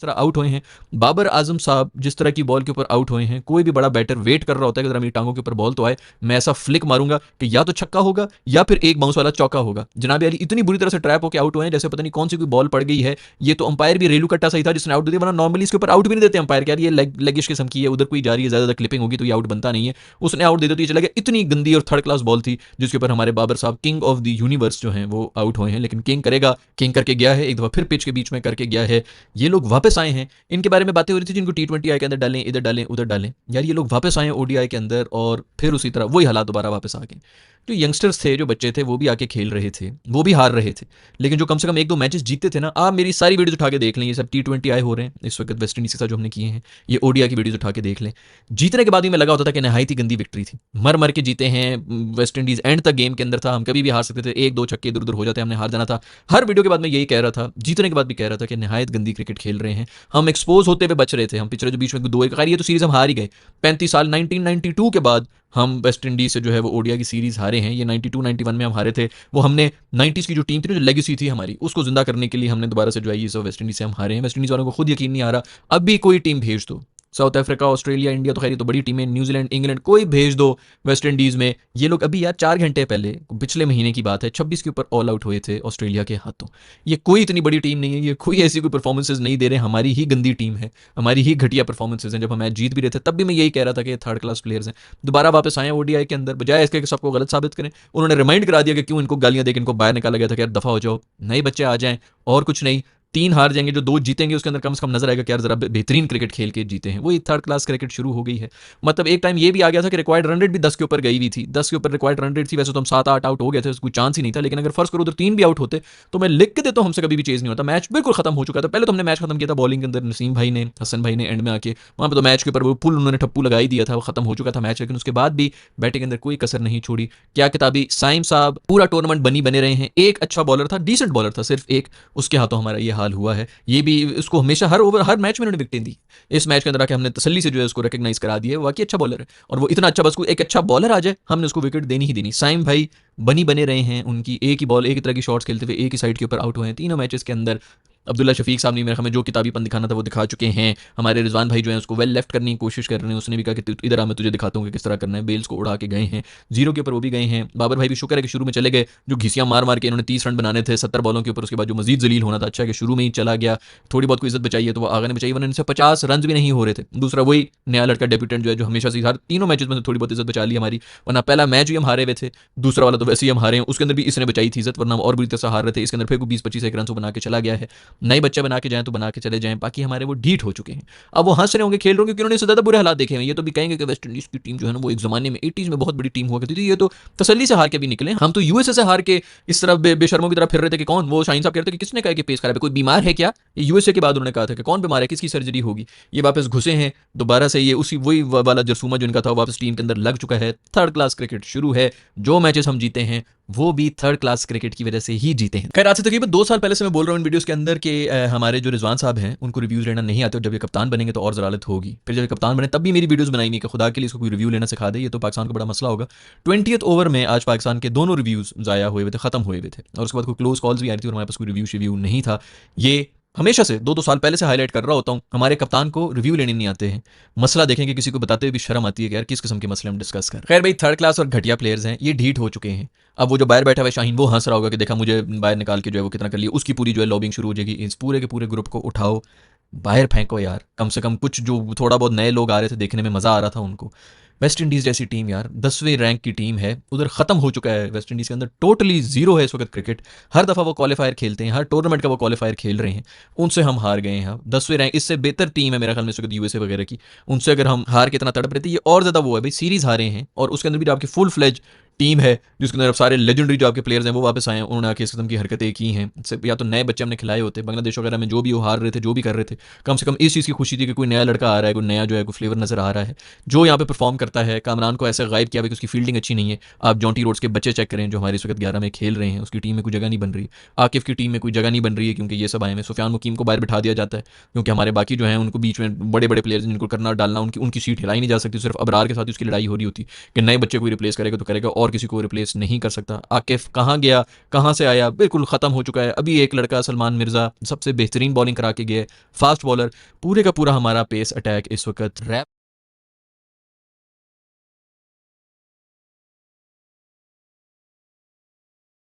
तरह आउट हुए हैं। बाबर आजम साहब जिस तरह की बॉल के ऊपर आउट हुए हैं, कोई भी बड़ा बैटर वेट कर रहा होता है कि जरा मेरी टांगों के ऊपर बॉल तो आए, मैं ऐसा फ्लिक मारूंगा कि या तो छक्का होगा या फिर एक बाउंस वाला चौका होगा। जनाब अली इतनी बुरी तरह से ट्रैप होकर आउट हुए हैं जैसे पता नहीं कौन सी कोई बॉल पड़ गई है। ये तो अंपायर भी रेलू कट्टा सही था जिसने आउट दे दिया, वरना नॉर्मली इसके ऊपर आउट भी नहीं देते अंपायर कि यार ये लेगिश किस्म की है, उधर कोई जा रही है, ज्यादा क्लिपिंग होगी तो ये आउट बनता नहीं है। उसने आउट दे दिया तो ये चला गया। इतनी गंदी और थर्ड क्लास बॉल थी जिसके ऊपर हमारे बाबर साहब किंग ऑफ द यूनिवर्स जो हैं वो आउट हुए हैं। लेकिन किंग करेगा, किंग करके गया है, एक दफा फिर पिच के बीच में करके गया है। ये लोग वापस आए हैं, इनके बारे में बातें हो रही थी जिनको T20 के अंदर डालें, इधर डालें, उधर डालें। यार ये लोग वापस आए ODI के अंदर और फिर उसी तरह वही हालात दोबारा वापस आ गए। जो यंगस्टर्स थे, जो बच्चे थे, वो भी आके खेल रहे थे, वो भी हार रहे थे, लेकिन जो कम से कम एक दो मैचेस जीतते थे ना। आप मेरी सारी वीडियोज उठा के देख लें, ये सब T20 हो रहे हैं इस वक्त वेस्ट इंडीज के साथ जो हमने किए हैं, ये ODI की वीडियोज उठा के देख लें। जीतने के बाद ही मैं लगा होता था कि नहायत ही गंदी विक्ट्री थी, मर मर के जीते हैं। वेस्ट इंडीज एंड तक गेम के अंदर था, हम कभी भी हार सकते थे, एक दो छक्के इधर उधर हो जाते, हमने हार जाना था। हर वीडियो के बाद मैं यही कह रहा था, जीतने के बाद भी कह रहा था कि नहायत गंदी क्रिकेट खेल रहे हैं। हम एक्सपोज होते हुए बच रहे थे, हम पिछले जो बीच में दो एक, ये तो सीरीज हम हार ही गए। 35 साल 1992 के बाद हम वेस्ट इंडीज से जो है वो ODI की सीरीज हारे हैं। ये 92-91 में हम हारे थे, वो हमने 90s की जो टीम थी, जो लेगेसी थी हमारी, उसको जिंदा करने के लिए हमने दोबारा से जो है ये सब वेस्ट इंडीज से हम हारे हैं। वेस्ट इंडीज वालों को खुद यकीन नहीं आ रहा, अब भी कोई टीम भेज दो, साउथ अफ्रीका, ऑस्ट्रेलिया, इंडिया तो खैर ये तो बड़ी टीमें, न्यूजीलैंड, इंग्लैंड, कोई भेज दो वेस्ट इंडीज में। ये लोग अभी यार 4 घंटे पहले, पिछले महीने की बात है, 26 के ऊपर ऑल आउट हुए थे ऑस्ट्रेलिया के हाथों। ये कोई इतनी बड़ी टीम नहीं है, ये कोई ऐसी कोई परफॉर्मेंसेज नहीं दे रहे, हमारी ही गंदी टीम है, हमारी ही घटिया परफॉर्मेंसेज हैं। जब हम मैच जीत भी रहे थे तब भी मैं यही कह रहा था कि ये थर्ड क्लास प्लेयर्स हैं। दोबारा वापस आए ODI के अंदर, बजाय इसके कि सबको गलत साबित करें, उन्होंने रिमाइंड करा दिया कि क्यों इनको गालियां देकर इनको बाहर निकाला गया था कि यार दफा हो जाओ, नए बच्चे आ जाएं, और कुछ नहीं। 3 हार जाएंगे, जो 2 जीतेंगे उसके अंदर कम से कम नजर आएगा कि यार जरा बेहतरीन क्रिकेट खेल के जीते हैं। वही थर्ड क्लास क्रिकेट शुरू हो गई है। मतलब एक टाइम ये भी आ गया था कि रिक्वायर्ड रन रेट भी 10 के ऊपर गई हुई थी, 10 के ऊपर रिक्वायर्ड रन रेट थी। वैसे तो हम 7-8 आउट हो गए थे, कोई चांस ही नहीं था, लेकिन अगर फर्स्ट करो उधर 3 भी आउट होते तो मैं लिख के देता हूँ, हमसे कभी भी चेज नहीं होता। मैच बिल्कुल खत्म हो चुका था। पहले तो हमने मैच खत्म किया था बॉलिंग के अंदर, नसीम भाई ने, हसन भाई ने एंड में आके, वहाँ पर तो मैच के ऊपर वो पुल उन्होंने ठप्पू लगा ही दिया था, वो खत्म हो चुका था मैच। लेकिन उसके बाद भी बैटिंग के अंदर कोई कसर नहीं छोड़ी। क्या किताबी साइम साहब पूरा टूर्नामेंट बने रहे हैं। एक अच्छा बॉलर था, डिसेंट बॉलर था, सिर्फ एक, उसके हाथों हमारा ये हाल हुआ है। ये भी उसको हमेशा हर ओवर हर मैच में उन्होंने विकेटें दी। इस मैच के अंदर आके हमने तसल्ली से जो है उसको रिकग्नाइज करा दिया, वाकई अच्छा बॉलर है। और वो इतना अच्छा, बस एक अच्छा बॉलर आ जाए हमने उसको विकेट देनी ही देनी। साइम भाई बने रहे हैं, उनकी एक ही बॉल, एक ही तरह की शॉट्स खेलते हुए एक ही साइड के ऊपर आउट हुए हैं तीनों मैचेस के अंदर। अब्दुल्ला शफीक साहब ने मेरे हमें जो किताबीपन दिखाना था वो दिखा चुके हैं। हमारे रिजवान भाई जो है उसको वेल लेफ्ट करने की कोशिश कर रहे हैं, उसने भी कहा कि इधर आ मैं तुझे दिखाता हूँ कि किस तरह करना है। बेल्स को उड़ा के गए हैं, 0 के ऊपर वो भी गए हैं। बाबर भाई भी शुक्र है कि शुरू में चले गए, जो घिसियां मार मार के इन्होंने 30 रन बनाने थे 70 बॉलों के ऊपर, उसके बाद जो मजीद जलील होना था, अच्छा है कि शुरू में ही चला गया, थोड़ी बहुत कोई इज्जत बचाई है तो वो आगे ने बचाई, वरना इनसे 50 रन भी नहीं हो रहे थे। दूसरा वही नया लड़का डेब्यूटेंट जो है, जो हमेशा से हर तीनों मैचेस में थोड़ी बहुत इज्जत बचा ली हमारी, वरना पहला मैच भी हम हारे हुए थे, दूसरा वाला तो वैसे ही हम हारे हैं, उसके अंदर भी इसने बचाई थी इज्जत, वरना हम और बुरी तरह से हार रहे थे। इसके अंदर फिर 20-25 एक रन बना के चला गया है। नए बच्चे बना के जाएं तो बना के चले जाएं, बाकी हमारे वो ढीठ हो चुके हैं। अब वो हंस रहे होंगे, खेल रहे होंगे, क्योंकि उन्होंने इससे ज्यादा बुरे हालात देखे हैं। ये तो भी कहेंगे कि वेस्ट इंडीज की टीम जो है ना वो एक जमाने में 80s में बहुत बड़ी टीम हुआ करती थी, ये तो तसल्ली से हार के भी निकले। हम तो USA से हार के इस तरह बेशर्मों की तरह फिर रहे थे कि कौन, वो शाहीन साहब कह रहे थे कि किसने कहा कि पेस खराब है, कोई बीमार है क्या। ये USA के बाद उन्होंने कहा था कि कौन बीमार है, किसकी सर्जरी होगी। ये वापस घुसे हैं दोबारा से, ये उसी वही वाला जरसूमा जो इनका था वापस टीम के अंदर लग चुका है। थर्ड क्लास क्रिकेट शुरू है, जो मैचेस हम जीते हैं वो भी थर्ड क्लास क्रिकेट की वजह से ही जीते हैं। खैर आज से तकरीबन 2 साल पहले से मैं बोल रहा हूँ इन वीडियोस के अंदर कि हमारे जो रिजवान साहब हैं उनको रिव्यूज लेना नहीं आते, और जब ये कप्तान बनेंगे तो और जलालत होगी। फिर जब ये कप्तान बने तब भी मेरी वीडियोस बनाई नहीं कि खुदा के लिए इसको कोई रिव्यू लेना सिखा दे, ये तो पाकिस्तान का बड़ा मसला होगा। 20th ओवर में आज पाकिस्तान के दोनों रिव्यूज ज़ाया हुए थे, खत्म हुए थे, और उसके बाद कोई क्लोज कॉल्स भी आ रही थी और हमारे पास कोई रिव्यू नहीं था। ये हमेशा से 2-2 साल पहले से हाईलाइट कर रहा होता हूँ, हमारे कप्तान को रिव्यू लेने नहीं आते हैं। मसला देखेंगे किसी को बताते हुए भी शर्म आती है कि यार किस किस्म के मसले हम डिस्कस कर। खैर भाई थर्ड क्लास और घटिया प्लेयर्स हैं, ये ढीठ हो चुके हैं। अब वो जो बाहर बैठा हुआ शाहीन, वो हंस रहा होगा कि देखा मुझे बाहर निकाल के जो है वो कितना कर लिया, उसकी पूरी जो है लॉबिंग शुरू हो जाएगी। इस पूरे के पूरे ग्रुप को उठाओ बाहर फेंको यार, कम से कम कुछ जो थोड़ा बहुत नए लोग आ रहे थे देखने में मज़ा आ रहा था उनको। वेस्ट इंडीज़ जैसी टीम यार 10वें रैंक की टीम है, उधर ख़त्म हो चुका है वेस्ट इंडीज़ के अंदर, टोटली जीरो है इस वक्त क्रिकेट। हर दफ़ा वो क्वालिफायर खेलते हैं, हर टूर्नामेंट का वो क्वालिफायर खेल रहे हैं, उनसे हम हार गए हैं। 10वें रैंक, इससे बेहतर टीम है मेरा ख्याल में इस वक्त USA वगैरह की, उनसे अगर हम हार के इतना तड़प रहे थे, ये और ज़्यादा वो है भाई, सीरीज़ हारे हैं और उसके अंदर भी आपकी फुल फ्लेज टीम है जिसके अंदर सारे लेजेंडरी जो आपके प्लेयर्स हैं वो वापस आए हैं, उन्होंने आके इस किस्म की हरकतें की हैं। या तो नए बच्चे हमने खिलाए होते, बांग्लादेश वगैरह में जो भी वो हार रहे थे, जो भी कर रहे थे, कम से कम इस चीज़ की खुशी थी कि कोई नया लड़का आ रहा है, कोई नया जो है कोई फ्लेवर नज़र आ रहा है जो यहाँ पे परफॉर्म करता है। कामरान को ऐसे गायब किया कि उसकी फील्डिंग अच्छी नहीं है। आप जॉन्टी रोड्स के बच्चे चेक करें जो हमारे इस वक्त 11 में खेल रहे हैं, उसकी टीम में कोई जगह नहीं बन रही। आकिफ की टीम में कोई जगह नहीं बन रही है क्योंकि ये सब आए हैं। सुफियान मुकीम को बाहर बिठा दिया जाता है क्योंकि हमारे बाकी जो है उनको बीच में बड़े बड़े प्लेयर्स जिनको करना डालना, उनकी सीट हिलाई नहीं जा सकती, सिर्फ अबरार के साथ उसकी लड़ाई हो रही होती कि नए बच्चे कोई रिप्लेस करेगा तो करेगा, और किसी को रिप्लेस नहीं कर सकता। आकिफ कहाँ गया, कहाँ से आया, बिल्कुल ख़त्म हो चुका है। अभी एक लड़का सलमान मिर्ज़ा सबसे बेहतरीन बॉलिंग करा के गया है, फास्ट बॉलर। पूरे का पूरा हमारा पेस अटैक इस वक्त रैप